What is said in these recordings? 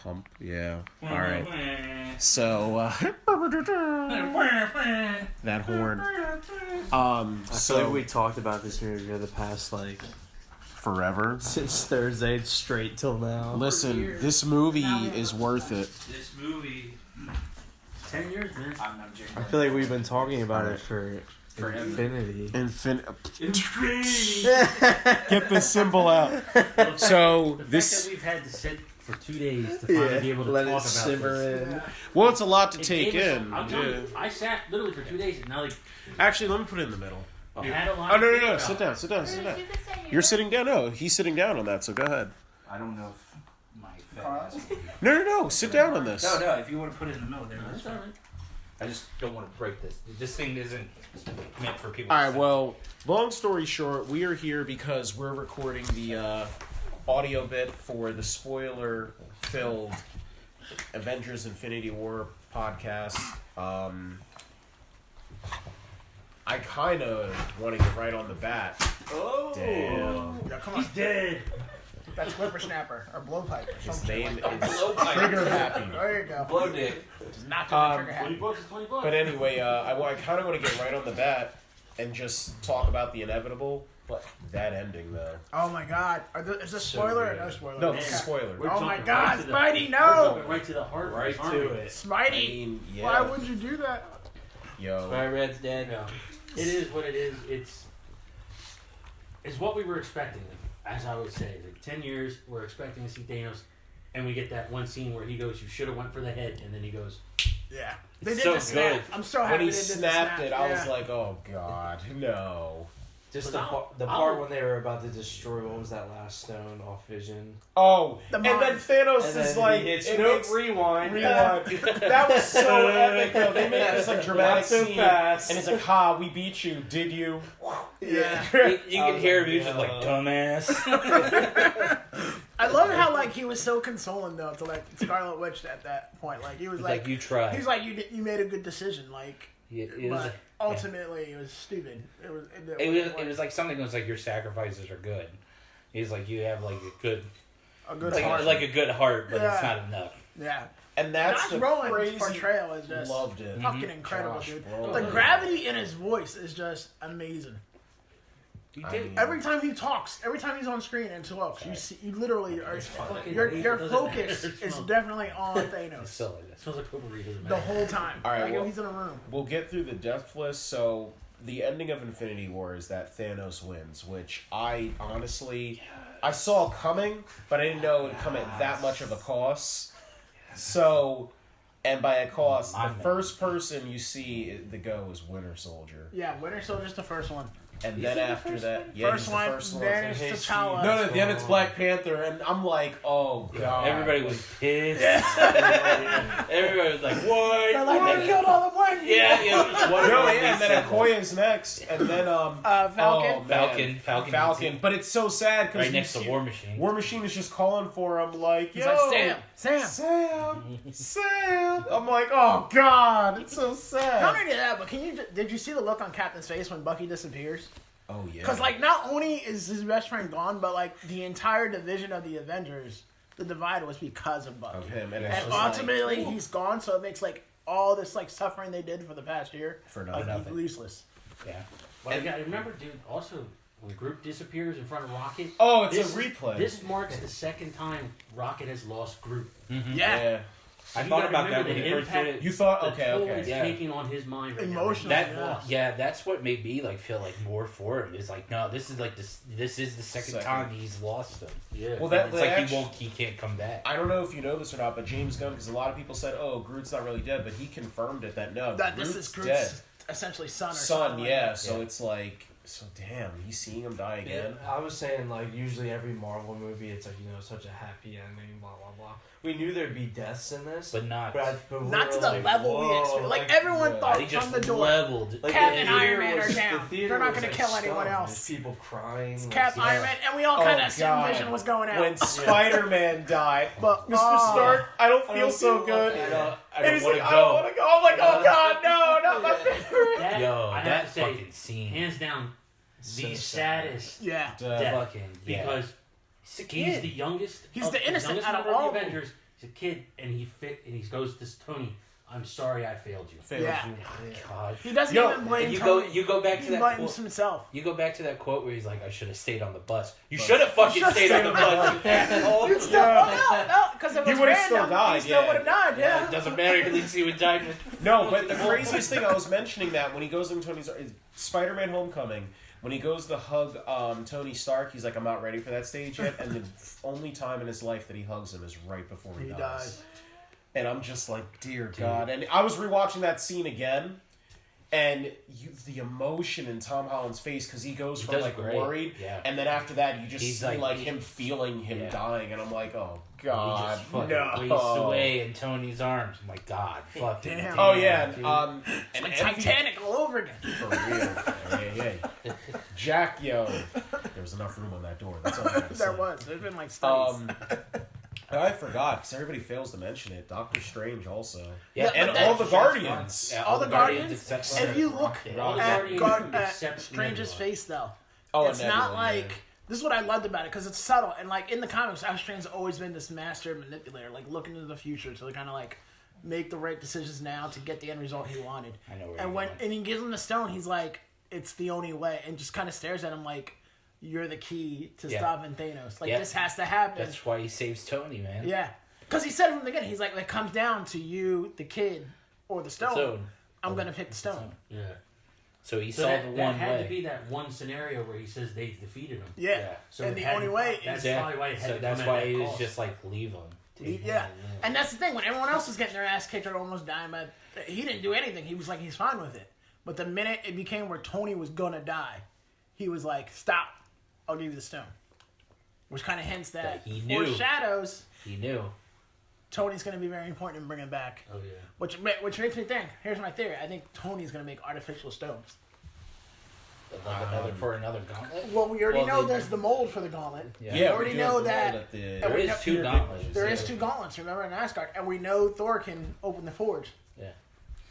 pump. Yeah. All right. So that horn. I feel like we talked about this movie for the past forever since Thursday straight till now. Listen, this movie is worth it. This movie, 10 years, man. I feel like we've been talking about it for infinity. Get the symbol out. So the fact that we've had to sit for 2 days to finally be able to talk about this. Well, it's a lot to take in. I sat literally for 2 days and now Actually, let me put it in the middle. No. Sit down. You're sitting down. No, he's sitting down on that, so go ahead. I don't know if my fat ass... No. Sit down on this. No, if you want to put it in the middle there, that's fine. I just don't want to break this. This thing isn't meant for people. Alright, well, long story short, we are here because we're recording the audio bit for the spoiler-filled Avengers Infinity War podcast. I kind of want to get right on the bat. Oh! Damn. Yeah, come on. He's dead. That's Whippersnapper or Blowpipe or His something. name like is Trigger Happy. There you go. Blow dick. Just not doing Trigger Happy. $20 is $20. But anyway, I kind of want to get right on the bat and just talk about the inevitable. But that ending, though. Oh my god. Is this spoiler or no spoiler? No, it's a spoiler. Oh my god, Spidey, We're no! jumping right to the heart. Right to it. Spidey! Yeah. Why would you do that? Yo. Spider-Man's dead. No. It is what it is. It's what we were expecting. As I would say, 10 years, we're expecting to see Thanos, and we get that one scene where he goes, "You should have went for the head," and then he goes, Yeah. They It's did so the snap. good. I'm so happy When he they did snapped the it, snap. I was like, oh god, no. Just But the part when they were about to destroy, what was that last stone off Vision? Oh, The and then mines. Thanos And is then like, it's it no makes- rewind. That was so epic, though. They made this like dramatic Not so scene, fast. and it's like, "Ha, we beat you, did you?" Yeah. You can hear him just like, dumbass. I love how he was so consoling though to Scarlet Witch at that point. He was like, you tried. He's like, you made a good decision. It was, But ultimately, it was stupid. it was like something that was like your sacrifices are good. He's like, you have like a good heart. like a good heart, but Yeah. it's not enough. Yeah. And that's Josh the Brolin's crazy. portrayal is just Loved it. fucking incredible, Josh dude. Brolin. The gravity in his voice is just amazing. I mean, Every time he talks, every time he's on screen and talks, you literally are. Your focus is definitely on Thanos So like that. "Smells like potpourri." Doesn't the matter. whole time. All right, well- he's in a room. We'll get through the death list. So the ending of Infinity War is that Thanos wins, which I honestly I saw coming, but I didn't know it would come at that much of a cost. So, and by a cost, the first person you see the go is Winter Soldier, Yeah, Winter Soldier's the first one. and then after that, yeah, First he's one, the first one. then it's T'Challa. No, then it's Black Panther, and I'm like, oh god, Everybody was pissed. Everybody was like, "What?" They're like, they killed all the black people. Yeah. What No, they and then said. Okoye's next, and then Falcon. Falcon. But it's so sad because Right next to War Machine. War Machine is just calling for him, like, He's yo, like, Sam. I'm like, oh god, it's so Not sad. only that, but did you see the look on Captain's face when Bucky disappears? Oh yeah, Because not only is his best friend gone, but the entire division of the Avengers, the divide was because of Bucky. of him, and it's And just ultimately, he's gone, so it makes all this suffering they did for the past year For nothing. useless. Yeah. But I remember, dude, also, when Groot disappears in front of Rocket. oh, it's this a replay. This marks the second time Rocket has lost Groot. yeah. I You thought gotta about that remember when the he first did impact it. You thought, the okay, toll okay. it's Yeah. taking on his mind right Emotionally. now. That's what made me feel more for him. It's like, no, this is this is the second time he's lost him. Yeah. Well, It's like he can't come back. I don't know if you know this or not, but James Gunn, because a lot of people said, "Oh, Groot's not really dead," but he confirmed it that no, That this Groot's is Groot's dead. essentially son or Son, something like yeah. that. So it's like, so damn, he's seeing him die again. I was saying, usually every Marvel movie, it's such a happy ending, blah, blah, blah. We knew there'd be deaths in this. But not. but we Not were to the like, level we whoa, expected. Everyone yeah. thought He just from the door. leveled. Captain the Iron theater Man are was- down. the theater They're not was, gonna kill anyone stunned. else. There's people crying. Cap Iron Man, and we all kind of assumed God. Vision was going out. When Spider-Man died, But, Mr. oh. Stark, I don't I feel don't so feel good. like I And don't he's want like, to I don't go. want to go. I'm like, oh god, no, not my favorite. That, Yo, I have that to say, fucking scene. hands down, So the sad. saddest Yeah. death. Fucking yeah. Because he's the youngest. He's of the innocent youngest out of member all the of them. Avengers, He's a kid, and he goes to Tony. I'm sorry, I failed you. Yeah. God. He doesn't Yo, even blame You Tony. go back to He that blames quote. himself. You go back to that quote where he's like, "I should have stayed on the bus." You should have fucking should've stayed on the bus. You'd still, no, because it He was would've random. still died, He still yeah. would have died. Yeah, Yeah. it doesn't matter. At least he would die. No, but the craziest thing, I was mentioning that when he goes into Tony's Spider-Man Homecoming, when he goes to hug Tony Stark, he's like, I'm not ready for that stage yet, and the only time in his life that he hugs him is right before he dies. And I'm just like, dear God. And I was rewatching that scene again, and the emotion in Tom Holland's face, because he goes from like great. worried, Yeah. and then after that you just He's see like- him feeling him Yeah. dying, and I'm like, oh He God, just fucking no. wastes away in Tony's arms. My God, fucking. Damn. Oh yeah, dude. and Like Titanic all over again. for real. Yeah. Jack, yo, there was enough room on that door. That's all I gotta say. There was. There's been like studies. I forgot because everybody fails to mention it. Doctor Strange also, Yeah, and but all that- the Guardians. Yeah, all the Guardians. except If you look All the at Guardians except Strange's Nebula. face, though, Oh, it's Nebula, not like. yeah. This is what I loved about it, because it's subtle. And, like, in the comics, Doctor Strange's always been this master manipulator, like, looking into the future to kind of, like, make the right decisions now to get the end result he wanted. I know where And you're going. and he gives him the stone, he's like, it's the only way, and just kind of stares at him like, you're the key to Yeah. stopping Thanos. Like, Yeah. this has to happen. That's why he saves Tony, man. Yeah. Because he said it from the beginning, he's like, when it comes down to you, the kid, or the stone, Stone. I'm going to pick the stone. Yeah. So he So saw that, the that one had way. to be that one scenario where he says they defeated him. Yeah. Yeah. So And it the had- only way that's is... Yeah. probably why it had So to that's come at why that he was cost. just like, leave him. Yeah. And that's the thing, when everyone else was getting their ass kicked or almost dying, but he didn't do anything. He was like, he's fine with it. But the minute it became where Tony was going to die, he was like, stop, I'll give you the stone. Which kind of hints that He knew. foreshadows He knew. Tony's going to be very important in bringing back. Oh yeah. Which makes me think, here's my theory, I think Tony's going to make artificial stones. Like for another gauntlet. Well, we already Well, know they- there's the mold for the gauntlet. Yeah. We Yeah, already we know do that There we is know- two gauntlets. there is two gauntlets, remember, in Asgard. And we know Thor can open the forge. Yeah.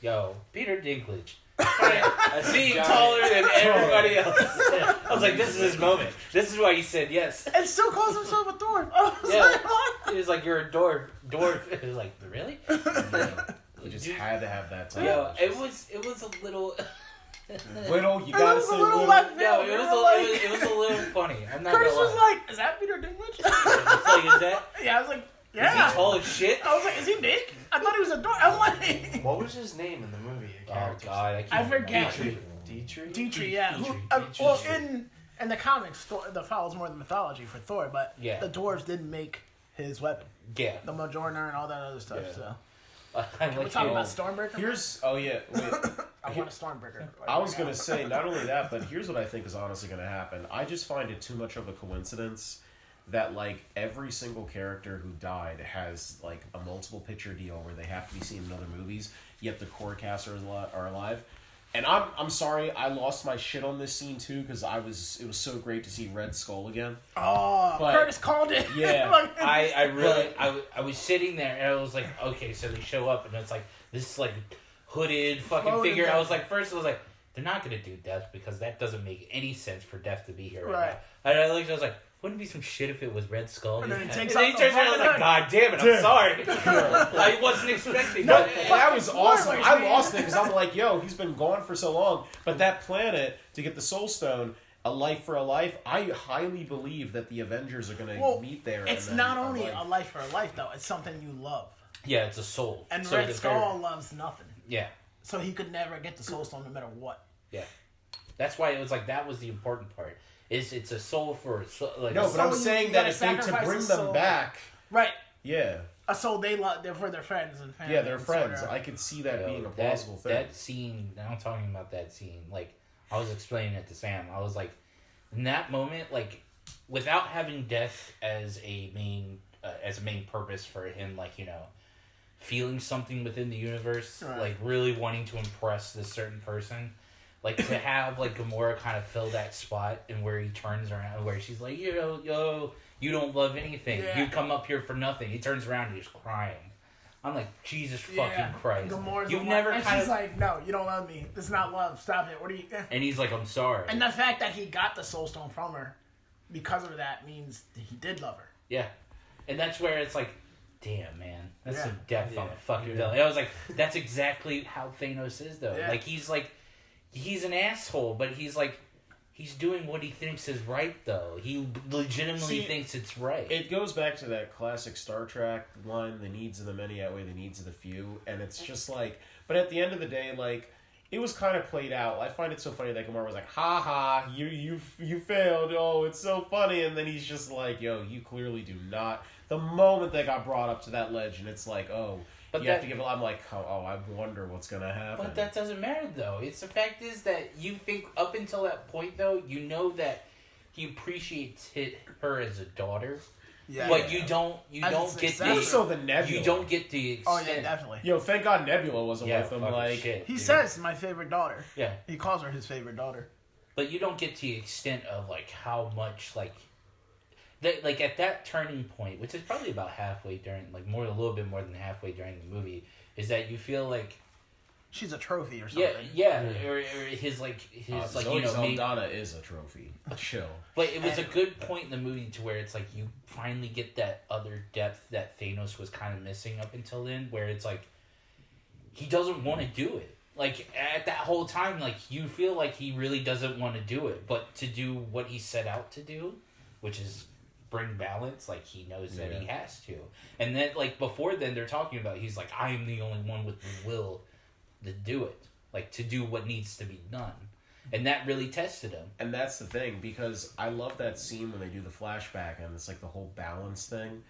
Yo, Peter Dinklage. I see you taller than everybody else. I was like, this is his moment. This is why he said yes. And still calls himself a dwarf. I was Yeah. like, what? He was like, you're a dwarf. It was like, really? You just had to have that time. Yo, it was a little. Little, you It gotta was a say little little. left No, field. it was Like- it was a little funny. I'm not Curtis gonna was lie. like, is that Peter Dinklage? It's like, is that? Yeah, I was like, Is yeah. he tall as shit? I was like, is he big? I thought he was a dwarf. I'm like, What was his name in the movie? The Oh character? God, I I can't forget. Dietrich? Dietrich, yeah. Dietrich. Well, in the comics, the follows more the mythology for Thor, but Yeah. the dwarves didn't make his weapon. Yeah. The Mjolnir and all that other stuff, Yeah. so. I We're like talking it. about Stormbreaker? Here's wait. I want a Stormbreaker. I was gonna say not only that, but here's what I think is honestly gonna happen. I just find it too much of a coincidence that like every single character who died has like a multiple picture deal where they have to be seen in other movies, yet the core cast are alive. And I'm sorry, I lost my shit on this scene too because it was so great to see Red Skull again. Oh, But- Curtis called it. Yeah. Like, I really I was sitting there and I was like, okay, so they show up and it's like this like hooded fucking Floating figure. I down. was like, first I was like, they're not gonna do Death because that doesn't make any sense for Death to be here right, Right. now. And I was like, wouldn't it be some shit if it was Red Skull? And then he And takes then out he the turns around and I was like, God damn it, I'm sorry. I wasn't expecting that. That was awesome. spoilers, I man. lost it because I'm like, yo, he's been gone for so long. But that planet to get the Soul Stone, a life for a life. I highly believe that the Avengers are gonna Well, meet there. it's and then not only like, a life for a life, though. It's something you love. Yeah, it's a soul. And So Red the Skull very- loves nothing. Yeah. So he could never get the Soul Stone no matter what. Yeah. That's why it was like that was the important part. It's a soul for a soul, like No, a but So I'm you saying gotta that if they to sacrifice bring a them soul. back, Right. yeah, A soul they love, they're for their friends and family. yeah, they're and friends. sorta- I could see that Yo, being a that- plausible thing. That scene, now I'm talking about that scene. Like, I was explaining it to Sam. I was like, in that moment, like, without having death as a main purpose for him, like, you know, feeling something within the universe, Right. like really wanting to impress this certain person, like to have like Gamora kind of fill that spot and where he turns around, where she's like, yo, you don't love anything. Yeah. You come up here for nothing. He turns around and he's crying. I'm like, Jesus Yeah. fucking Christ. Gamora's You've the never one, and kind she's of... like, no, you don't love me. This is not love. Stop it. What are you? And he's like, I'm sorry. And the fact that he got the Soul Stone from her, because of that, means that he did love her. Yeah. And that's where it's like, damn, man, that's Yeah. some depth on Yeah. the fucking Yeah. villain. I was like, that's exactly how Thanos is, though. Yeah. He's an asshole, but he's doing what he thinks is right, though. He legitimately thinks it's right. It goes back to that classic Star Trek line: "The needs of the many outweigh the needs of the few," and it's just like. But at the end of the day, like. It was kind of played out. I find it so funny that Gamora was like, "Ha ha, you failed. Oh, it's so funny." And then he's just like, "Yo, you clearly do not." The moment they got brought up to that ledge, and it's like, "Oh, But you have to give." I'm like, "Oh, I wonder what's gonna happen." But that doesn't matter, though. It's the fact is that you think up until that point, though, you know that he appreciates her as a daughter. Yeah. But you don't As get a the successor. More so the Nebula. you don't get the Oh extent. yeah, definitely. Yo, thank God Nebula wasn't Yeah, with him. fucking Like, shit, He dude. says my favorite daughter. Yeah, He calls her his favorite daughter. but you don't get to the extent of like how much like that like at that turning point, which is probably about halfway during like a little bit more than halfway during the movie, is that you feel like She's a trophy or something. yeah, or his Zoe maybe. Saldana is a trophy. Chill. But it was a good point in the movie to where it's like you finally get that other depth that Thanos was kind of missing up until then, where it's like he doesn't want to do it. Like at that whole time, like you feel like he really doesn't want to do it, but to do what he set out to do, which is bring balance, like he knows that he has to. And then like before then, they're talking about he's like, I am the only one with the will to do it, like to do what needs to be done. And that really tested him. And that's the thing, because I love that scene when they do the flashback and it's like the whole balance thing.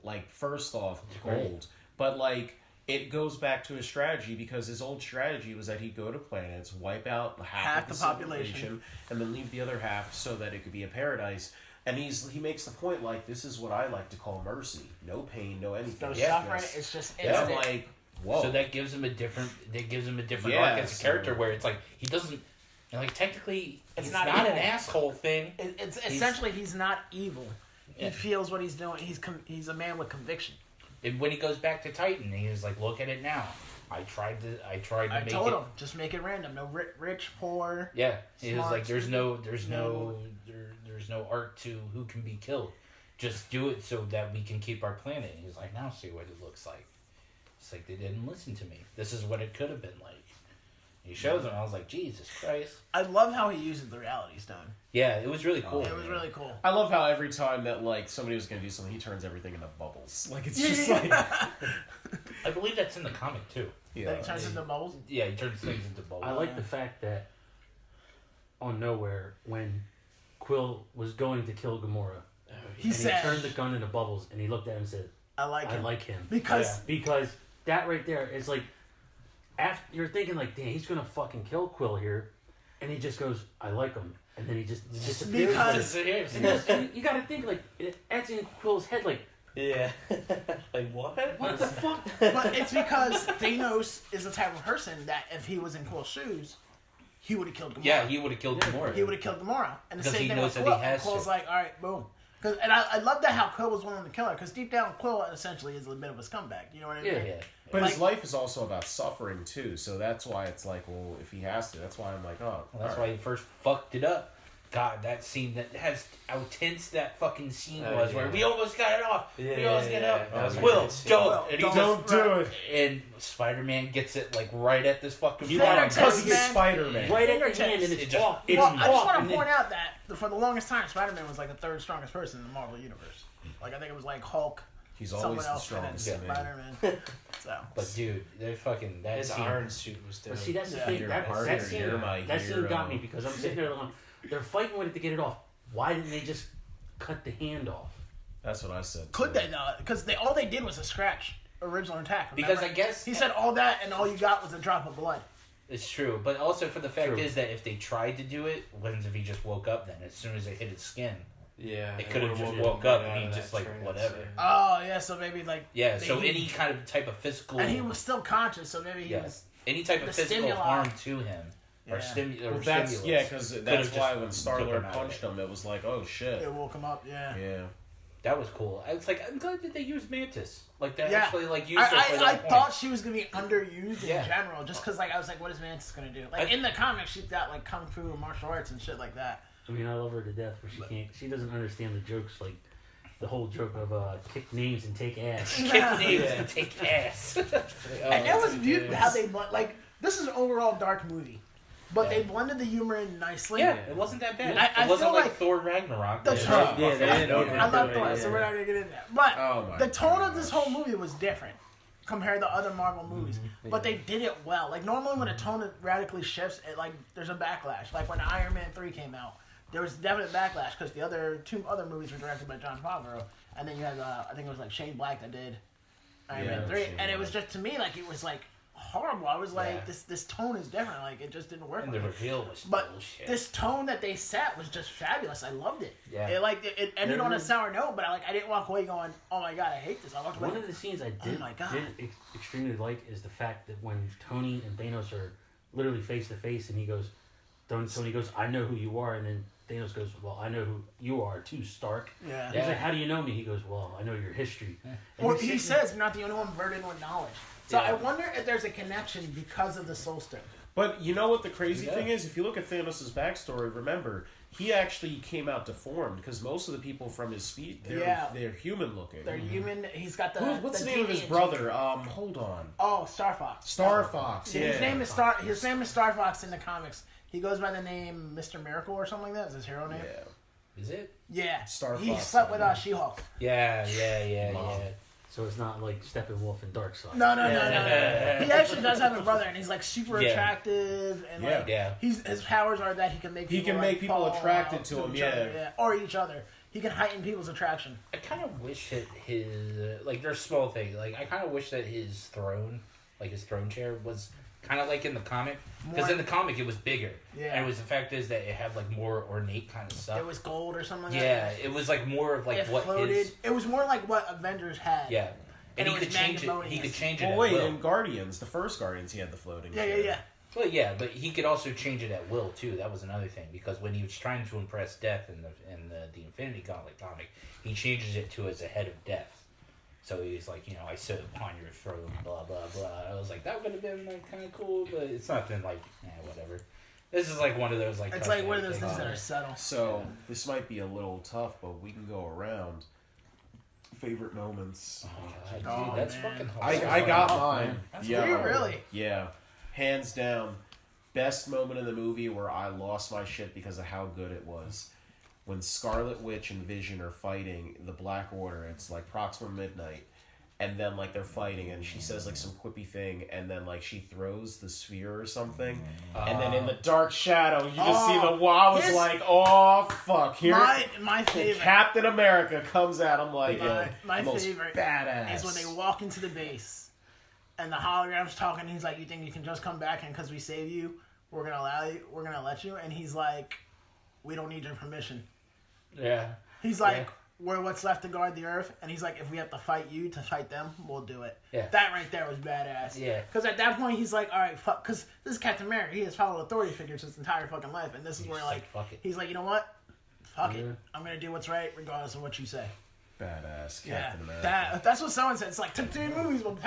Like, first off, gold. But, like, it goes back to his strategy, because his old strategy was that he'd go to planets, wipe out half of the population, and then leave the other half so that it could be a paradise. And he makes the point, like, this is what I like to call mercy. No pain, no anything. No Yeah. suffering. It's just And instant. I'm like, whoa. So that gives him a different Yeah, arc as a so- character, where it's like he doesn't, like technically It's it's not not an evil. asshole thing. It's essentially he's not evil. He Yeah. feels what he's doing. He's a man with conviction. And when he goes back to Titan, he was like, "Look at it now. I tried to I make told it." him just make it random. No rich, poor. Yeah, he was Smart. like, "There's no art to who can be killed. Just do it so that we can keep our planet." And he's like, "Now see what it looks like." It's like they didn't listen to me. This is what it could have been like. He shows him. I was like, Jesus Christ. I love how he uses the Reality Stone. Yeah, it was really cool. It was really cool. I love how every time that, like, somebody was going to do something, he turns everything into bubbles. Like, it's just Yeah. like... I believe that's in the comic too. Then he turns into bubbles. Yeah, he turns things into bubbles. I like the fact that on Nowhere, when Quill was going to kill Gamora, He and said, he turned the gun into bubbles, and he looked at him and said, "I like "I him." like him." Because Because that right there is like, after you're thinking like, "Damn, he's gonna fucking kill Quill here," and he just goes, "I like him," and then he just disappears. Because- And you gotta think like, that's in Quill's head, like, Yeah. Like, what? what the fuck? but it's because Thanos is the type of person that if he was in Quill's shoes, he would have killed Gamora. Yeah, he would have killed Gamora. He would have killed Gamora. And the Because same he thing knows with that he Quill. And has Quill's to. like, all right, boom. And I love that how Quill was willing to kill her, because deep down, Quill essentially is a bit of a scumbag. You know what I mean? Yeah. But his Like- life is also about suffering, too. So that's why it's like, well, if he has to, that's why I'm like, oh. Well, that's all why right. he first fucked it up. God, that scene, that has how tense that fucking scene Oh, was, where yeah. we almost got it off. Yeah, we almost yeah, get yeah. up. That was a Will, good scene. don't. And he Don't just, do it. and Spider-Man gets it like right at this fucking You front. gotta Because he's Man. Spider-Man. Right at the Fingertips. hand, and It it's just- off. it It's Well, I just off, want and to then- point out that for the longest time, Spider-Man was like the third strongest person in the Marvel Universe. Like, I think it was like Hulk, He's someone always the else, and then strongest man. Spider-Man. So, But dude, they fucking that His scene. iron suit was dope. But see, that's the Yeah. thing. You're That, my that partner, scene, you're my that scene hero. got me because I'm sitting there going, they're fighting with it to get it off. Why didn't they just cut the hand off? That's what I said. could too. they not? Because all they did was a scratch original attack. Remember? Because I guess he said all that, and all you got was a drop of blood. it's true, but also for the fact True. is that if they tried to do it, what if he just woke up then? As soon as it hit his skin, Yeah. It could've would've just woken woke right up out and he of just, that like, trance, whatever. yeah. Oh yeah, so maybe like yeah. So he- any kind of type of physical, and he was still conscious, so maybe he yeah, was. any type of the physical stimuli. harm to him or, Yeah. Well, or that's stimulus. yeah, because could've that's just why when took Star-Lord him out of punched it. him, it was like, oh shit. It woke him up. Yeah. Yeah. That was cool. I was like, I'm glad that they used Mantis. Like they Yeah. actually like used her for I that point. thought she was gonna be underused Yeah. in general, just because like I was like, what is Mantis gonna do? Like I- in the comics, she's got like kung fu and martial arts and shit like that. I mean, I love her to death, but she doesn't understand the jokes like the whole joke of kick names and take ass. Kick names and take ass. And that was beautiful how they like. This is an overall dark movie, but they blended the humor in nicely. Yeah, it wasn't that bad. I it wasn't feel like like Thor Ragnarok. That's right. right. Yeah, they didn't overdo I love it, Thor, so yeah. we're not gonna get into that. But Oh my the tone of gosh. this whole movie was different compared to other Marvel movies. But they did it well. Like normally when a tone radically shifts, it like there's a backlash. Like when Iron Man 3 came out, there was definite backlash because the two other movies were directed by John Favreau, and then you had I think it was like Shane Black that did Iron Man 3, Shane and it was Black. just to me like it was like horrible. I was like Yeah. this tone is different. Like it just didn't work. And for the me. reveal was But bullshit. this tone that they set was just fabulous. I loved it. Yeah. It ended on a sour note, but I didn't walk away going, "Oh my god, I hate this." I walked away. One of the scenes I did, my God. extremely like is the fact that when Tony and Thanos are literally face to face, and he goes, Tony goes, "I know who you are," and then Thanos goes, "Well, I know who you are too, Stark." Yeah. And he's like, "How do you know me?" He goes, "Well, I know your history." And Well, he's he sitting- says you're not the only one burdened with knowledge. So Yeah. I wonder if there's a connection because of the Soul Stone. But you know what the crazy Yeah. thing is? If you look at Thanos' backstory, remember, he actually came out deformed because most of the people from his speed, they're human looking. They're human. He's got the. What's the the name of his deviant brother? gene. Hold on. Oh, Star Fox. Star Fox. Yeah. His name is Star. His name is Star Fox in the comics. He goes by the name Mr. Miracle or something like that. Is his hero name? Yeah. Is it? Yeah. Star He Fox, slept with man. She-Hulk. Yeah. Mom. So it's not like Steppenwolf and Darkseid. No. He actually does have a brother, and he's like super Yeah. attractive, and like Yeah. his powers are that he can make He can like, make people fall attracted out to him, each other, yeah. or each other. He can heighten people's attraction. I kind of wish that his like there's small things like I kind of wish that his throne, like his throne chair, was kind of like in the comic because More- in the comic it was bigger. Yeah. And it was the fact is that it had like more ornate kind of stuff. It was gold or something like yeah, that. it was like more of like It what floated. his It was more like what Avengers had. yeah. And And, it he was could change it. He magnanimous. could change it. Well, at wait, will. in Guardians, the first Guardians, he had the floating. Yeah. chair. Well, yeah, but he could also change it at will too. That was another thing because when he was trying to impress Death in the Infinity Gauntlet comic, he changes it to as a head of Death. So he's like, I sit upon your throne, blah blah blah. I was like, that would have been like kind of cool, but it's not been like, whatever. This is like one of those like. It's like one of those cosmetic things that are subtle. So this might be a little tough, but we can go around. Favorite moments. God, dude, Oh, that's man. fucking hard. I got mine. Do you really? Yeah, hands down. Best moment in the movie where I lost my shit because of how good it was. When Scarlet Witch and Vision are fighting the Black Order, it's like Proxima Midnight, and then like they're fighting, and she says like some quippy thing, and then like she throws the sphere or something, and then in the dark shadow you just see the wall. I was his- like, oh fuck! Here, My favorite Captain America comes out. I'm like, My the most favorite badass is when they walk into the base and the hologram's talking. And he's like, "You think you can just come back and because we save you, we're gonna allow you, we're gonna let you?" And he's like, "We don't need your permission." Yeah. He's like, "We're what's left to guard the Earth," and he's like, "If we have to fight you to fight them, we'll do it." Yeah. That right there was badass. Yeah. Because at that point, he's like, "All right, fuck," because this is Captain America. He has followed authority figures his entire fucking life, and this is where just like, fuck it. he's like, "You know what? Fuck it. I'm gonna do what's right, regardless of what you say." badass Yeah, Captain America. that's what someone said. It's like took 3 movies, but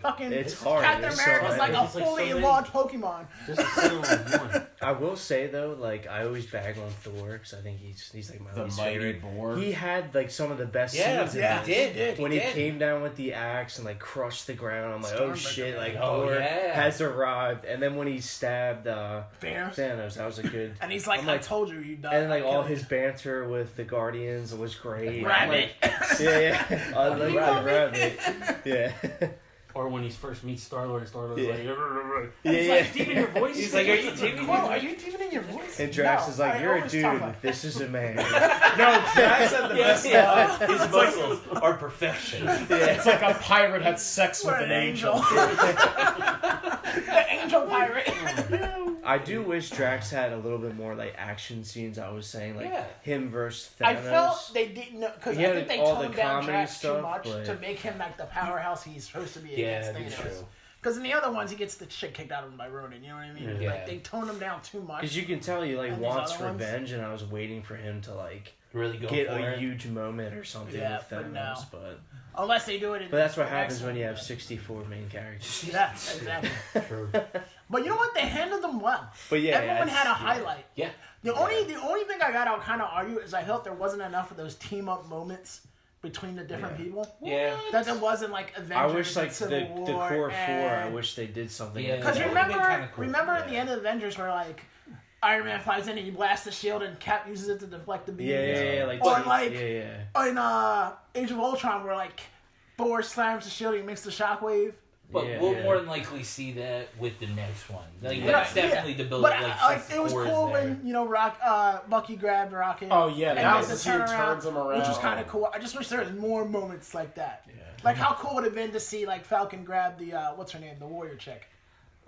fucking It's hard. Captain There's so America's like many. a It's like fully so many. evolved Pokemon. Just to settle on one. I will say though, like I always bag on Thor because I think he's like my The least mighty favorite. Borg. He had like some of the best Yeah, scenes. in yeah, this. he did. When he did. came down with the axe and like crushed the ground, I'm like, oh Stormbreaker, shit! Like man. Oh, Thor yeah. has arrived. And then when he stabbed Thanos. Thanos, that was a good. And he's like, I'm "I told you, you died." And like I all killed his you." banter with the Guardians was great. Rabbit. Like, yeah. I like the rabbit. Yeah. Or when he first meets Star-Lord and Star-Lord's Yeah. like, Yeah, He's yeah. like, "Deep in your voice." He's like, "Are you deep? Whoa, are you deepening your voice?" And Drax No, is like, I you're a always talk dude. like- This is a man. No, Drax had the best line. His muscles are perfection. It's like a pirate had sex with We're an angel. The angel pirate. I do wish Drax had a little bit more like action scenes. I was saying like Yeah. him versus Thanos. I felt they didn't know because He I had think they all the toned down comedy Drax too stuff, much but- to make him like the powerhouse he's supposed to be Yeah, against that's Thanos. true. Because in the other ones, he gets the shit kicked out of him by Ronan. You know what I mean? Yeah. Like they tone him down too much. Because you can tell he like And these wants other ones? revenge, and I was waiting for him to like Really go get for a it. huge moment or something Yeah, with but Thanos. no. But Unless they do it. In that's what the happens next when one, you have but- 64 main characters. Yeah, exactly. True. But you know what? They handled them well. But yeah, Everyone had a yeah. highlight. Yeah. The only thing I got, I'll kind of argue is I felt there wasn't enough of those team up moments between the different people. Yeah. That there wasn't like I Avengers, wish like Civil the War, core four. I and... wish they did something. Yeah, Because that would've been kinda cool. remember at the end of Avengers where like Iron Man flies in and he blasts the shield and Cap uses it to deflect the beams. Yeah, like Or like yeah. in Age of Ultron where like Thor slams the shield and he makes the shockwave. But Yeah, we'll yeah. more than likely see that with the next one. Like Yeah. that's definitely the build. But Like it was Thor is cool there. when Bucky grabbed Rocket. Oh yeah, and that made was the scene turns him around, which was kind of cool. I just wish there was more moments like that. Yeah. Like how cool would it have been to see like Falcon grab the what's her name, the warrior chick,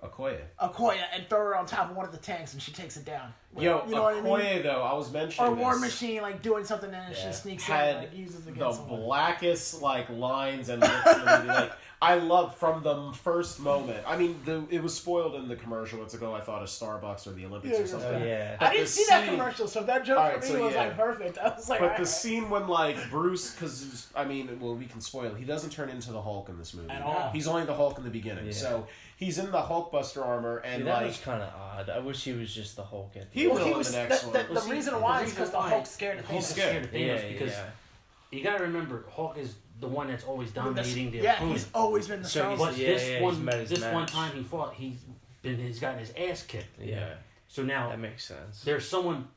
Okoye, and throw her on top of one of the tanks and she takes it down. Yo, you know what I Okoye mean? though, I was mentioning Or War this, Machine like doing something and she sneaks in had and like, uses it the against someone. blackest like lines and looks in the movie. Like I love from the first moment. I mean, it was spoiled in the commercial. It's ago I thought of Starbucks or the Olympics or something. Yeah. I didn't the see that scene- commercial, so that joke Alright, for me so was yeah. like perfect. I was like, But the alright. scene when like Bruce, because I mean, well, we can spoil. He doesn't turn into the Hulk in this movie At all. He's only the Hulk in the beginning. Yeah. So he's in the Hulkbuster armor, and That like was kind of odd. I wish he was just the Hulk at the He end. will he in was the next one. the reason why is because the Hulk's scared of Hulk's Thanos. scared of Thanos Yeah, because you gotta remember Hulk is the one that's always dominating the Yeah, opponent. he's always been the So he's- strongest. But Yeah, this he's one, met his this one match. time he fought, he's gotten his ass kicked. Yeah, So now that makes sense. there's someone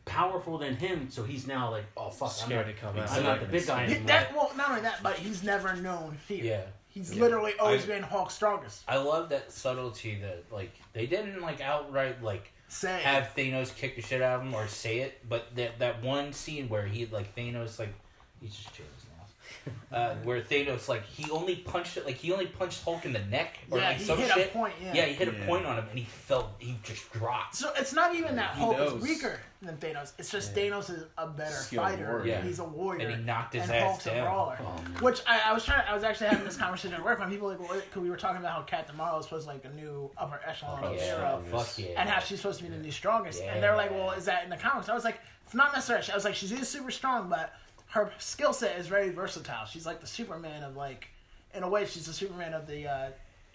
powerful than him, so he's now like, oh fuck, Scared to come out. I'm not the big guy anymore. Not only that, but he's never known fear. Yeah. He's literally always been Hulk's strongest. I love that subtlety that like they didn't like outright like Say have Thanos kick the shit out of him or say it, but that one scene where he like Thanos like he's just chilling his now. Where Thanos like he only punched Hulk in the neck or Yeah, like he some hit a shit. point, yeah. he hit a point on him and he just dropped. So it's not even that He Hulk knows. is weaker than Thanos. It's just Thanos is a better Skilled fighter. warrior. Yeah. He's a warrior. And he knocked his and ass Hulk's a down. brawler. Oh, man. Which I was actually having this conversation at work when people were like, because we were talking about how Captain Marvel is supposed to like a new upper echelon Oh, hero. fuck yeah. And how she's supposed to be the new strongest. Yeah. And they're like, well, is that in the comics? I was like, it's not necessarily. I was like, she's super strong, but her skill set is very versatile. She's like the Superman of like, in a way, she's the Superman of the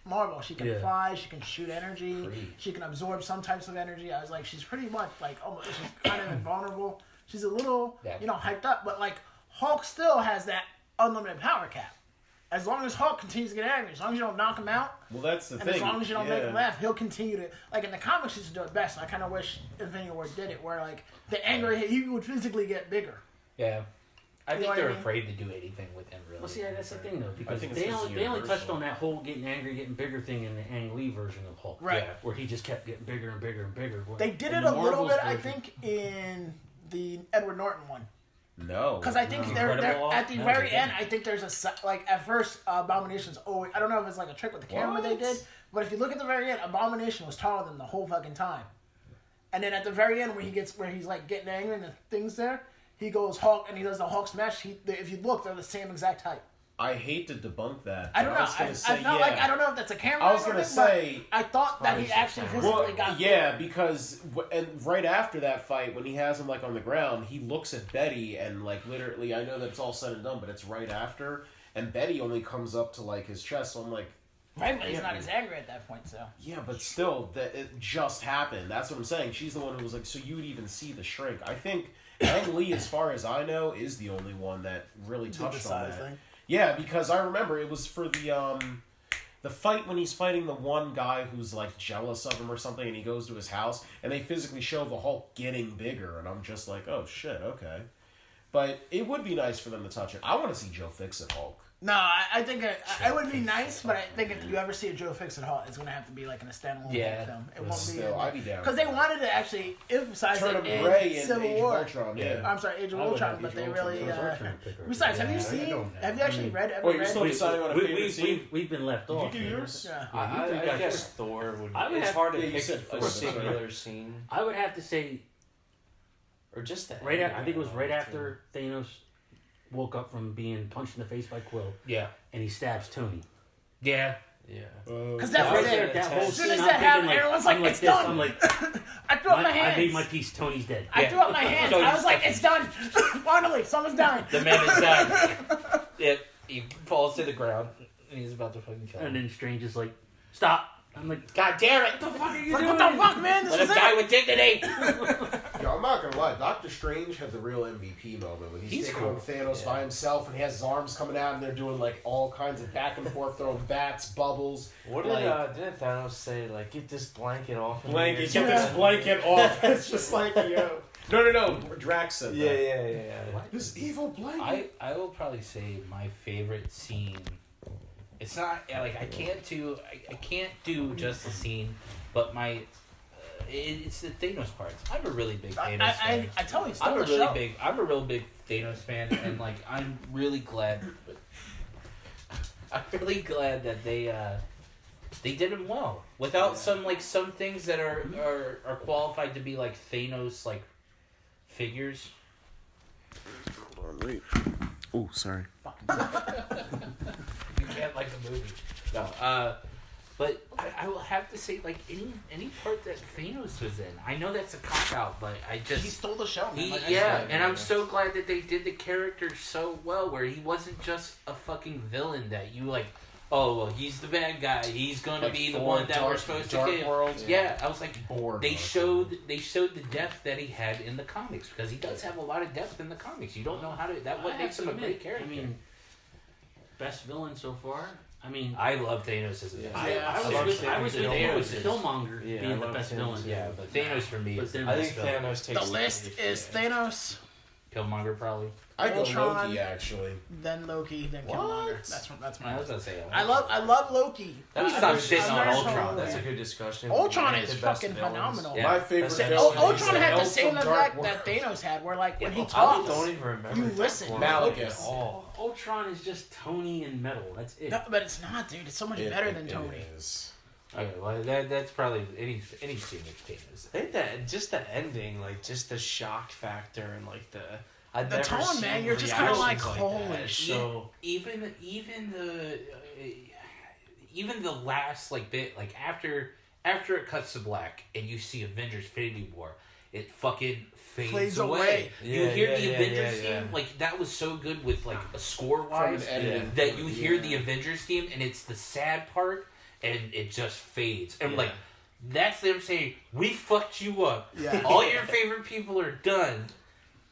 Marvel. She can Yeah. fly, she can shoot energy, Free. she can absorb some types of energy. I was like, she's pretty much like, almost, she's kind of invulnerable. She's a little, Yeah. hyped up, but like Hulk still has that unlimited power cap. As long as Hulk continues to get angry, as long as you don't knock him out, well, that's the and thing. as long as you don't make him Yeah. laugh, he'll continue to like in the comics. He used to do it best. I kind of wish Infinity War did it, where like the anger he would physically get bigger. Yeah. I You know think what they're I mean? afraid to do anything with him really. Well, see, that's the thing though, because think it's they just only universal. touched on that whole getting angry, getting bigger thing in the Ang Lee version of Hulk, Right. Yeah. where he just kept getting bigger and bigger and bigger. They did In it the a little Marvel's bit, I version- think, in the Edward Norton one. No, Because I think they're Incredible at the Hulk? very No, end. I think there's like at first Abomination's always. I don't know if it's like a trick with the camera they What? did, but if you look at the very end, Abomination was taller than the whole fucking time. And then at the very end, where he's like getting angry and the thing's there, he goes Hulk and he does the Hulk smash. If you look, they're the same exact height. I hate to debunk that. I don't but know. was gonna I say, felt yeah. like I don't know if that's a camera. I was or gonna something, but say- I thought that he Probably actually some physically Well, got. yeah, because and right after that fight, when he has him like on the ground, he looks at Betty and like literally, I know that it's all said and done, but it's right after, and Betty only comes up to like his chest. So I'm like, Right, but he's not as angry at that point. So yeah, but still, that it just happened. That's what I'm saying. She's the one who was like, so you would even see the shrink. I think Ang Lee, as far as I know, is the only one that really did the touched on size that. thing. Yeah, because I remember it was for the fight when he's fighting the one guy who's like jealous of him or something, and he goes to his house, and they physically show the Hulk getting bigger, and I'm just like, oh shit, okay. But it would be nice for them to touch it. I want to see Joe Fixit Hulk. No, I think it would be nice, but I think if you ever see a Joe Fixit Hulk, it's going to have to be like in a standalone Yeah, film. It But won't still, I'd be down. because they wanted to actually emphasize Turn it him in gray in Civil Age of War. Ultron, yeah. I'm sorry, Age of I would Ultron, have but Age they of really. Ultron as Ultron picker. Besides, have you Yeah, I seen? don't know. Have you actually read? Ever Wait, you're read? still deciding on a favorite scene? We've been left off. do man. yours? Yeah. Yeah, you three I got guess yours. Thor would. I would It's have- hard to yeah, you pick said a Thor, that's singular scene I would have to say or just that. right. I think it was right after Thanos woke up from being punched in the face by Quill, Yeah. and he stabs Tony. Yeah. Yeah. Because that Right was there, it. that whole As soon scene, as I'm that happened, thinking, everyone's I'm like, "It's this." done." I'm like, I threw up my I hands. made my peace. Tony's dead. I threw up my hands. So I was like, he's- "It's done." Finally, someone's dying. The man is down. He falls to the ground and he's about to fucking kill him. And then Strange is like, "Stop!" I'm like, God damn it! "What the fuck are you Like, doing?" what the fuck, man? This Let is him die it. with dignity! Yo, I'm I'm not gonna lie, Doctor Strange had the real MVP moment when he's taking on Thanos by himself and he has his arms coming out and they're doing like all kinds of back and forth, throwing bats, bubbles. What did didn't Thanos say, like, get this blanket off? Get this blanket off. It's just like, yo. No. Drax said that. Yeah. This evil blanket. I will probably say my favorite scene. It's not like I can't do just the scene, but it's the Thanos parts. I'm a really big Thanos fan. I tell you, I'm a real big Thanos fan, and like I'm really glad. I'm really glad that they did him well without some things that are qualified to be like Thanos like figures. Hold on, wait. Oh, sorry. You can't like the movie. No, but I will have to say, like, any part that Thanos was in, I know that's a cop-out, but he stole the show, man. I'm so glad that they did the character so well, where he wasn't just a fucking villain that you, like, oh, well, he's the bad guy, he's gonna be the one that we're supposed to kill. World. Yeah, I was like, bored. They showed the depth that he had in the comics, because he does have a lot of depth in the comics. You don't know how to, what makes him a great character. I mean, best villain so far. I mean, I love Thanos as a villain. I was with Thanos. Killmonger being the best villain. Yeah, but Thanos for me is I think Thanos takes the list is Thanos, Killmonger probably. I go Ultron, Loki actually. then Loki, then What? Killmonger. That's my. I was gonna say. I love Loki. That's not shitting on Ultron. That's a good discussion. Ultron Rank is the best fucking villains. phenomenal. Yeah. My favorite That's villain. Ultron had the Elf same from Dark effect that World. Thanos had, where like when he I talks, don't even remember. you listen. Malekith. Ultron is just Tony and metal. That's it. No, but it's not, dude. It's so much better than Tony. It is. Okay, well that's probably any scene of Thanos. I think that just the ending, like just the shock factor and like the tone, man. You're just kind of like, holy shit. So Even the last like bit, like after it cuts to black and you see Avengers Infinity War, it fucking fades away. You hear the Avengers theme, like that was so good with like a score wise that you hear the Avengers theme and it's the sad part and it just fades. And like that's them saying, we fucked you up. Yeah. All your favorite people are done.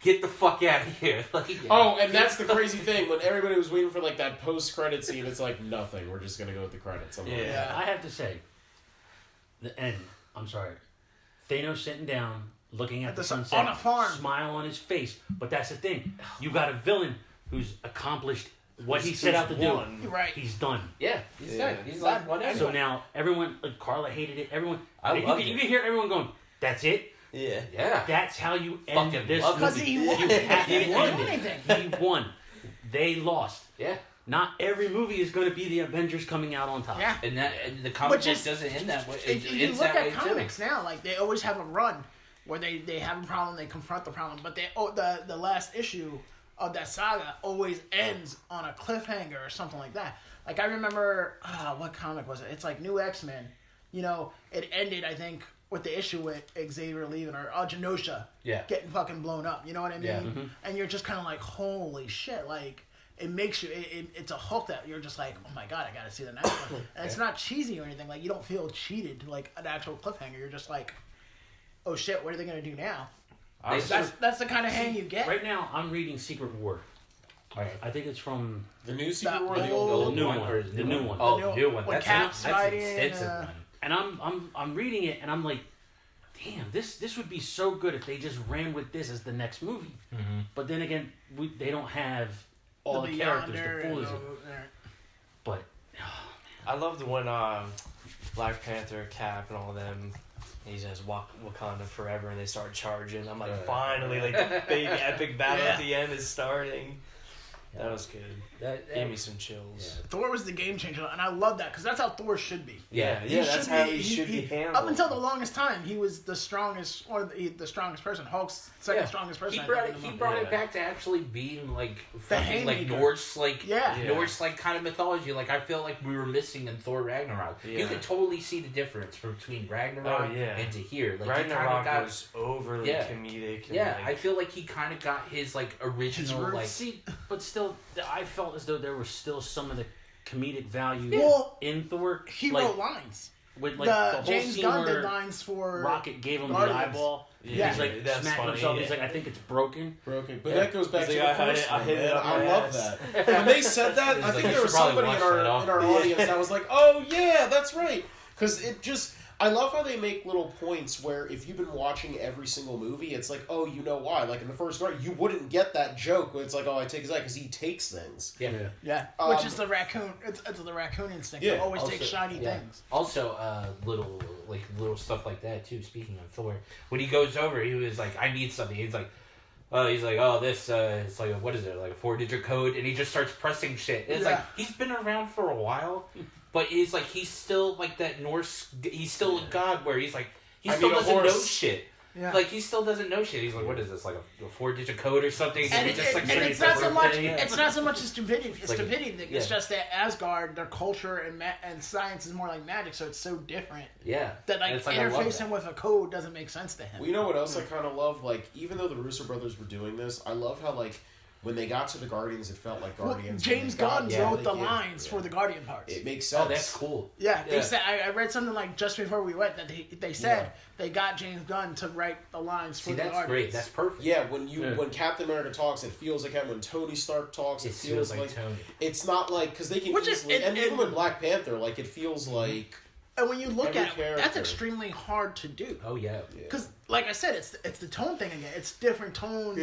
Get the fuck out of here. Like, Oh, and that's the crazy thing. When everybody was waiting for like that post-credit scene, it's like nothing. We're just gonna go with the credits. I'm like, I have to say, the end. I'm sorry, Thanos sitting down, looking at the sunset, on a farm, smile on his face. But that's the thing. You got a villain who's accomplished what he set out to do. Right. He's done. Yeah, he's done. He's like whatever. So now everyone, like Carla hated it. Everyone, you loved can hear everyone going, "That's it." Yeah. That's how you end Fucking this love movie. Because he won. You have to He didn't end do it. anything. He won. They lost. Yeah. Not every movie is going to be the Avengers coming out on top. Yeah. And the comic Which book is- doesn't end that way. If you It's look that at way comics now, like they always have a run where they have a problem, they confront the problem, but the last issue of that saga always ends on a cliffhanger or something like that. Like I remember, what comic was it? It's like New X-Men. You know, it ended, I think, with the issue with Xavier leaving or Genosha getting fucking blown up. You know what I mean? Yeah. And you're just kind of like, holy shit, like. It makes you. It's a hook that you're just like, oh my god, I gotta see the next one. And it's not cheesy or anything. Like you don't feel cheated like an actual cliffhanger. You're just like, oh shit, what are they gonna do now? That's the kind of hang you get. Right now, I'm reading Secret War. I think it's from The new Secret War, or the old- old new one? one. The new one. Oh, The the new- new one. when That's Cap's that's fighting, an extensive one. And I'm reading it, and I'm like, damn, this would be so good if they just ran with this as the next movie. Mm-hmm. But then again, they don't have all the characters to pull as it. But I loved when Black Panther, Cap, and all them. He says Wakanda forever, and they start charging. I'm like, finally, like the big epic battle at the end is starting. That was good. That Gave me some chills. Thor was the game changer, and I love that because that's how Thor should be. Yeah, that's how he should be handled. Up until the longest time, he was the strongest, the strongest person. Hulk's second strongest person. He brought it back to actually being like The fucking like Haymaker. Norse Norse like kind of mythology. Like I feel like we were missing in Thor Ragnarok. You could totally see the difference between Ragnarok and to here. Like Ragnarok he was overly comedic. And I feel like he kind of got his like original like. see, but still, I felt as though there was still some of the comedic value Well, in Thor. he like, wrote lines. with like the the whole James scene Gunn where did lines for Rocket gave him Guardians. the eyeball. Yeah. He's like that's smacking funny. himself. He's like, I think it's broken. Broken. But that goes back He's to like, the I first hit one, it man. up I my love ass. that. When they said that, He's I like, think you there was should probably somebody in watch our that off. audience that was like, "Oh yeah, that's right." Because it just, I love how they make little points where if you've been watching every single movie, it's like, oh, you know why? Like in the first Guardian, you wouldn't get that joke where it's like, oh, I take his eye because he takes things. Yeah. Yeah, which is the raccoon. It's the raccoon instinct. Yeah. They always Also- take shiny yeah. things. Also, little stuff like that too. Speaking of Thor, when he goes over, he was like, "I need something." He's like, "Oh, this it's like what is it? Like a 4-digit code?" And he just starts pressing shit. And it's Yeah. like he's been around for a while, but he's like he's still like that Norse. He's still a god where he's like he I still need a doesn't know horse. shit. Yeah. Like he still doesn't know shit. He's like, "What is this? Like a 4-digit code or something?" And, he just like and starts it's not so much. thing. It's not so much a stupidity. It's like a- stupidity thing. yeah. It's just that Asgard, their culture and science is more like magic, so it's so different Yeah, that like And it's I love interfacing that. with a code doesn't make sense to him. Well, you know what else I kind of love? Like, even though the Russo brothers were doing this, I love how, like, when they got to the Guardians, it felt like Well, Guardians. James when they got- Gunn yeah, wrote the yeah, lines yeah. for the Guardian parts. It makes sense. Oh, that's cool. Yeah, they Yeah. said. I read something like just before we went that they said they got James Gunn to write the lines for See, the that's Guardians. great. That's perfect. Yeah, when Captain America talks, it feels like him. When Tony Stark talks, it feels like Tony. it's not like because they can Which is- easily and even with Black Panther, like it feels like And when you look Every at it, that's character. extremely hard to do. Oh yeah. Because, like I said, it's the tone thing again. It's different tones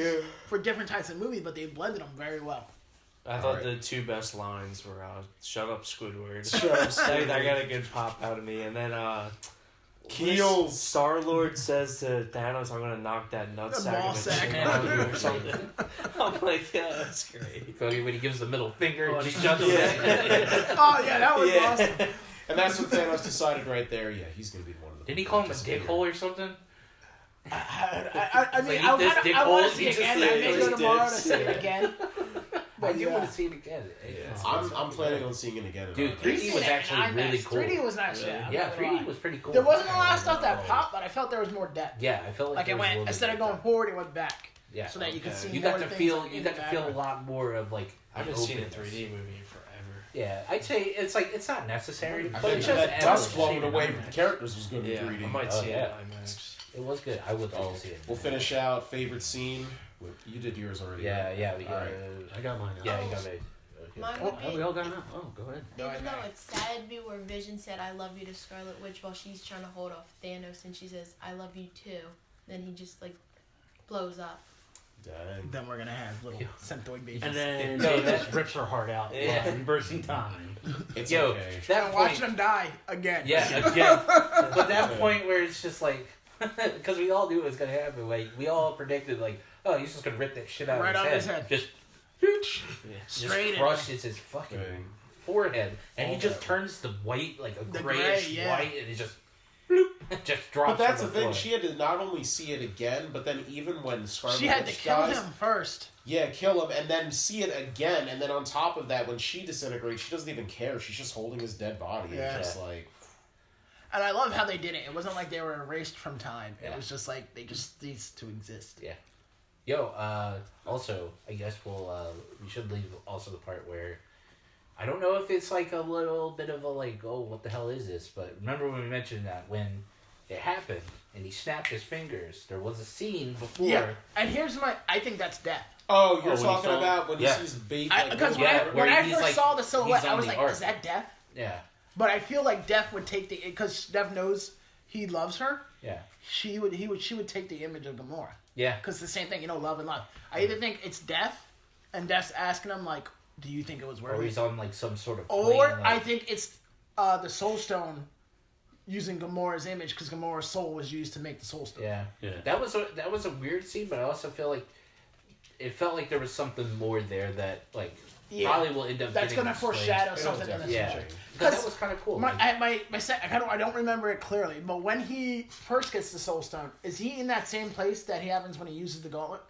for different types of movie, but they blended them very well. I thought Alright. the two best lines were "Shut up, Squidward." Shut up, that Squidward. got a good pop out of me, and then Keels. Star Lord says to Thanos, "I'm gonna knock that ball nutsack of a sack. chin out of you," or something. I'm like, yeah, that's great. Fucking when he gives the middle finger, Oh, and just yeah. jumps in. Oh yeah, that was Yeah. awesome. And that's what Thanos decided right there. Yeah, he's gonna be one of the. Didn't he call him a disappear. dickhole or something? I mean, Like, I eat this want dick to hole, see he it just again. said I it may was go tomorrow to dicks. see it again. I But do yeah. want to see it again. I'm planning on seeing it again. Dude, in 3D was IMAX. actually really cool. 3D was nice. Yeah, I'm Yeah, not gonna 3D lie. was pretty cool. There wasn't a lot of stuff that popped, but I felt there was more depth. Yeah, I felt like Like there it was a went little instead bit of going depth. forward, it went back. Yeah, So that you could see you more got to things, feel like, you in got the to feel a background. lot more of like. I haven't an seen a openness. 3D movie in forever. Yeah, I'd say it's like it's not necessary, I but think it's just that dust blowing blowing away with the characters was good in Yeah, 3D. I might Oh, see yeah. it in IMAX. It was good. I would like Oh, to see it. we'll finish out favorite scene. You did yours already. Yeah, right? yeah, we got. Alright. I got mine. Yeah, you got it. Mine Okay. would Oh, we be, all got it. Oh, go ahead. even though it's sad to be where Vision said, "I love you" to Scarlet Witch while she's trying to hold off Thanos, and she says, "I love you too." Then he just like blows up. Dang. Then we're gonna have little centoid babies. And then No, Jane that- just rips her heart out. Yeah. Yeah, reversing time. It's Yo, okay. that and watch point. them die again. Yeah, again. But that point where it's just like, because we all knew it was gonna happen. Like we all predicted, like, oh, he's just gonna rip that shit out Right of out his of head. his Just, Straight in. crushes his fucking Dang. forehead, and he All just that. turns the white like a The grayish gray, yeah. white, and it just, bloop, just drops. But that's on the thing. floor. She had to not only see it again, but then even when Scarlet She had to Witch kill dies, him first. yeah, kill him, and then see it again, and then on top of that, when she disintegrates, she doesn't even care. She's just holding his dead body, Yeah. and just like, And I love how they did it. It wasn't like they were erased from time. It Yeah. was just like they just ceased to exist. Yo, also, I guess we should leave also the part where, I don't know if it's like a little bit of a like, oh, what the hell is this? But remember when we mentioned that when it happened and he snapped his fingers, there was a scene before. Yeah. And here's I think that's death. oh, you're when he talking saw- about when he yeah. sees baby. Because Yeah, when where I he's first like- saw the silhouette, he's I on was the like, ark. is that death? Yeah, But I feel like Death would take the because Death knows he loves her. yeah, She would take the image of Gamora yeah. because the same thing, love and love. I either think it's Death, and Death's asking him like, "Do you think it was worth Or it?" he's on like some sort of Or plane, I like, think it's the Soul Stone using Gamora's image because Gamora's soul was used to make the Soul Stone. yeah, Yeah. That was a weird scene, but I also feel like it felt like there was something more there that like Yeah. probably will end up. That's getting gonna explained. foreshadow It'll something in the definitely Yeah, future. change. because that was kind of cool. I don't remember it clearly, but when he first gets the Soul Stone, is he in that same place that he happens when he uses the gauntlet?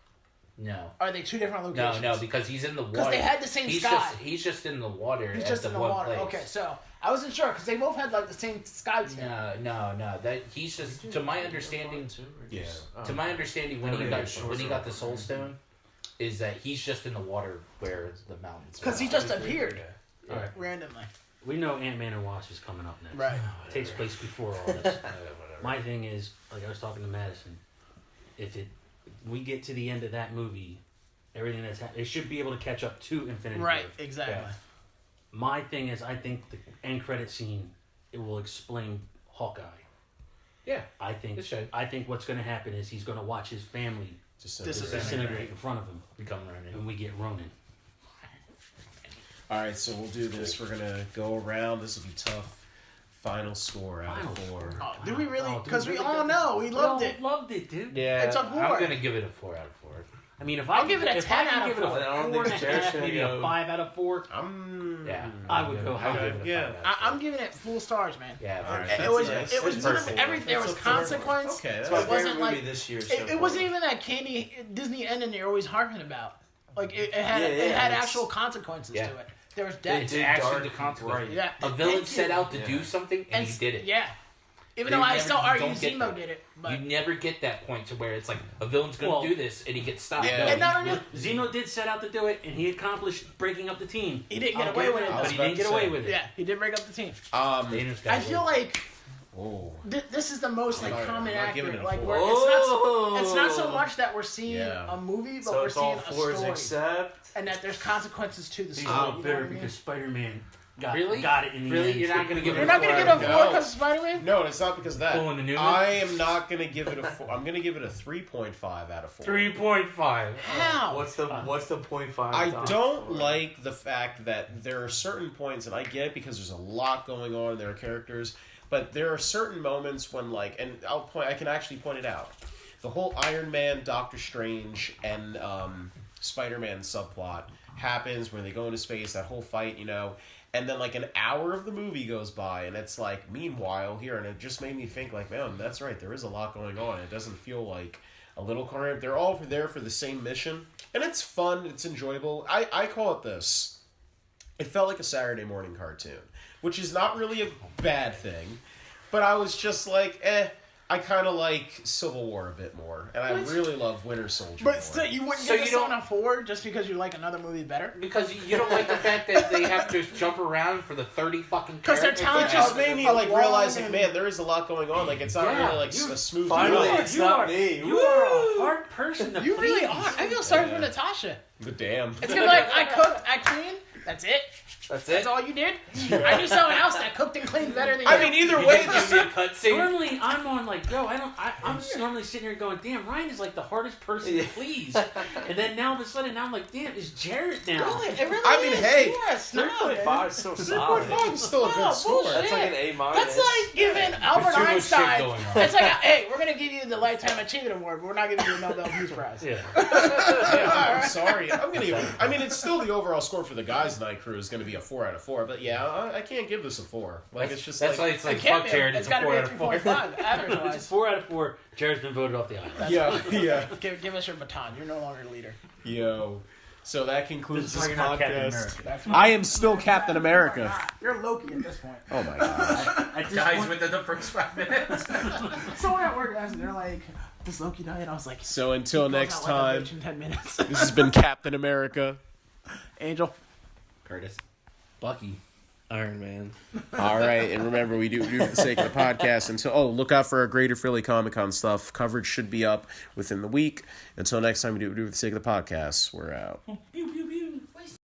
No. Are they two different No, locations? no, because he's in the water. Because they had the same he's sky. He's just in the water. He's at just in the one water. Place. Okay, so I wasn't sure because they both had like the same sky team. No. That he's just, to my understanding, Yeah. to my understanding, when Oh, he yeah, got sure, when he sure. got the Soul Stone, is that he's just in the water where the mountains. Because he are. just appeared Yeah. randomly. we know Ant-Man and Wasp is coming up next. Right. It takes place before all this. My thing is, like I was talking to Madison, we get to the end of that movie, everything that's happened, it should be able to catch up to Infinity War. Right, exactly. Yeah. My thing is, I think the end credit scene, it will explain Hawkeye. Yeah, I think it should. I think what's going to happen is he's going to watch his family disintegrate in front of him. Become Ronin. And we get Ronin. All right, so we'll do this. We're gonna go around. This will be tough. Final score out of 4. Oh, did we really? Oh, Because dude, we we all know. We loved it. Loved it, dude. Yeah. It's a I'm 4. gonna give it a 4 out of 4. I mean, if I'll give it a if 10 I can out of give it a 4. I don't 4 think and a Jared's half, gonna maybe go- a 5 out of 4. Yeah, I would go I'll high. give it a 5 Yeah. out of 4. I'm giving it full stars, man. Yeah, All right. It was. That's It was nice. sort That's of perfect. everything. There was That's a 4. consequence. Okay, It's that's my It favorite wasn't movie like this year. it wasn't even that candy Disney ending you're always harping about. Like it had Yeah, it had it's- actual consequences Yeah. to it. There was They death. did actually dark the consequence. bright. Yeah. A villain Thank set you. out to do something and he did it. Yeah. Even You though I never- still you argue don't get Zemo that. did it, but You never get that point to where it's like a villain's gonna Well, do this and he gets stopped. yeah. No, and not only Zeno did set out to do it, and he accomplished breaking up the team. he didn't get I'll away give with it. him that, I was but he about didn't to get away say. with it. Yeah, he did break up the team. Thanos got I away. feel like Oh. this is the most like Oh, yeah. common I'm not giving accurate. it a Like 4. where it's not so much that we're seeing Yeah. a movie, but So we're it's all seeing a 4s story, except. and that there's consequences to the He's story. a you little know bitter what I mean? because Spider-Man got Really? it in the Really? end. You're not gonna give it You're a not 4 gonna out get a of 4 No. because of Spider-Man. No, it's not because of that. Pulling the Newman? I am not going to give it a 4. I'm going to give it a 3.5 out of 4. 3.5. How? What's the 0.5? I top don't score? like the fact that there are certain points, and I get it because there's a lot going on in their characters, but there are certain moments when, like, and I can actually point it out. The whole Iron Man, Doctor Strange, and Spider-Man subplot happens when they go into space, that whole fight, and then, like, an hour of the movie goes by, and it's like, meanwhile, here, and it just made me think, like, man, that's right, there is a lot going on. It doesn't feel like a little corner. They're all there for the same mission, and it's fun, it's enjoyable. I call it this. It felt like a Saturday morning cartoon, which is not really a bad thing, but I was just like, I kind of like Civil War a bit more, and I really love Winter Soldier more. But still, you wouldn't So give this you one a 4 just because you like another movie better? Because you don't like the fact that they have to jump around for the 30 fucking 'Cause they're characters. talented. It just made me like Long realize, like, and- man, there is a lot going on. Like, it's not Yeah, really like you- a smooth. Finally, ride. it's not me. You are a hard person to You really please. are. I feel sorry for Yeah. Natasha. But damn. It's gonna be like, I cooked, I cleaned, that's it? That's it. That's all you did? I knew someone else that cooked and cleaned better than you. I mean, either way, Give this me a cutscene. Normally, I'm on like, yo, I'm just normally sitting here going, damn, Ryan is like the hardest person to please. And then now all of a sudden, now I'm like, damn, it's Jared now. Really? It really I mean, is. hey, You are a snob, man. 3.5 is so solid. 3.5 is still a No, good score. bullshit. That's like an A minus. That's like giving Albert There's too much shit Einstein. going on. It's like, hey, we're gonna give you the Lifetime Achievement Award, but we're not giving you a Nobel Peace Prize. Yeah. Yeah, I'm sorry. I'm gonna give it. I mean, it's still the overall score for the Guys Night Crew is gonna be a 4 out of 4. But yeah, I can't give this a 4. Like, it's just That's like why it's like, It can't fuck be. Jared, It's it's a got to 4 be out a of 4. 3.5 average It's wise. 4 out of 4. Jared's been voted off the island. yeah. Give us your baton. You're no longer leader. Yo. So that concludes This is this why you're not Captain podcast. America. That's I am still Captain America. You're Loki at this point. Oh my gosh. At this Guys point, within the first 5 minutes. Someone at work asked me, they're like, does Loki die? And I was like, So until he goes next out like a time, bitch in 10 minutes. this has been Captain America. Angel. Curtis. Bucky. Iron Man. All right, and remember, we do it for the sake of the podcast. Until look out for our Greater Philly Comic Con stuff. Coverage should be up within the week. Until next time, we do it for the sake of the podcast. We're out.